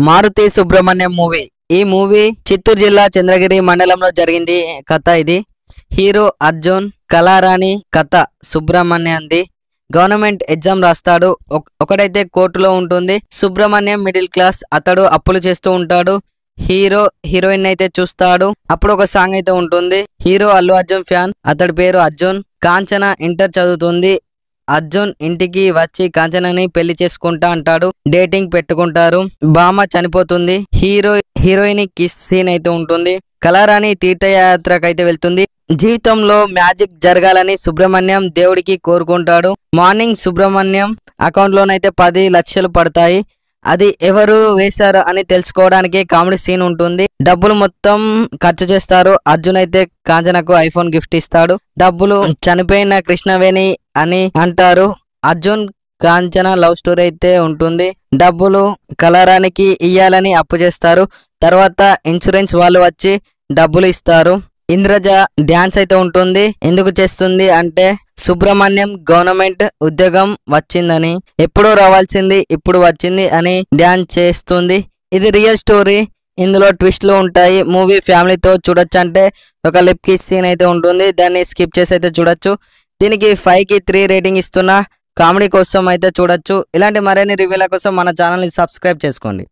Maruti Subrahmanyam movie. ఈ movie Chittoor జిల్లా చంద్రగిరి మండలంలో జరిగింది కథ ఇది. హీరో అర్జున్, కళారాణి కథ సుబ్రహ్మణ్యంది. గవర్నమెంట్ ఎగ్జామ్ రాస్తాడు. ఒకడైతే కోర్టులో ఉంటుంది. సుబ్రహ్మణ్యం మిడిల్ క్లాస్, అతడు అప్పులు చేస్తూ ఉంటాడు. హీరో హీరోయిన్ అయితే చూస్తాడు. అప్పుడు ఒక సాంగ్ అయితే ఉంటుంది. హీరో అల్లు అర్జున్ ఫ్యాన్, అతడి పేరు అర్జున్. కాంచన ఇంటర్ చదువుతుంది. అర్జున్ ఇంటికి వచ్చి కాంచనని పెళ్లి చేసుకుంటా అంటాడు. డేటింగ్ పెట్టుకుంటారు. బామ్మ చనిపోతుంది. హీరోయిన్ కిస్ సీన్ అయితే ఉంటుంది. కళారాణి తీర్థయాత్రకైతే వెళ్తుంది. జీవితంలో మ్యాజిక్ జరగాలని సుబ్రహ్మణ్యం దేవుడికి కోరుకుంటాడు. మార్నింగ్ సుబ్రహ్మణ్యం అకౌంట్ లోనైతే 10 లక్షలు పడతాయి. అది ఎవరు వేశారు అని తెలుసుకోవడానికి కామెడీ సీన్ ఉంటుంది. డబ్బులు మొత్తం ఖర్చు చేస్తారు. అర్జున్ అయితే కాంచనకు ఐఫోన్ గిఫ్ట్ ఇస్తాడు. డబ్బులు చనిపోయిన కృష్ణవేణి అని అంటారు. అర్జున్ కాంచన లవ్ స్టోరీ అయితే ఉంటుంది. డబ్బులు కళారానికి ఇయ్యాలని అప్పు చేస్తారు. తర్వాత ఇన్సూరెన్స్ వాళ్ళు వచ్చి డబ్బులు ఇస్తారు. ఇంద్రజ డ్యాన్స్ అయితే ఉంటుంది. ఎందుకు చేస్తుంది అంటే సుబ్రహ్మణ్యం గవర్నమెంట్ ఉద్యోగం వచ్చిందని, ఎప్పుడో రావాల్సింది ఇప్పుడు వచ్చింది అని డ్యాన్స్ చేస్తుంది. ఇది రియల్ స్టోరీ. ఇందులో ట్విస్ట్లు ఉంటాయి. మూవీ ఫ్యామిలీతో చూడొచ్చు. అంటే ఒక లిప్ కిస్ సీన్ అయితే ఉంటుంది. దాన్ని స్కిప్ చేసి అయితే చూడొచ్చు. దీనికి 5కి 3 రేటింగ్ ఇస్తున్నా. కామెడీ కోసం అయితే చూడొచ్చు. ఇలాంటి మరిన్ని రివ్యూల కోసం మన ఛానల్ని సబ్స్క్రైబ్ చేసుకోండి.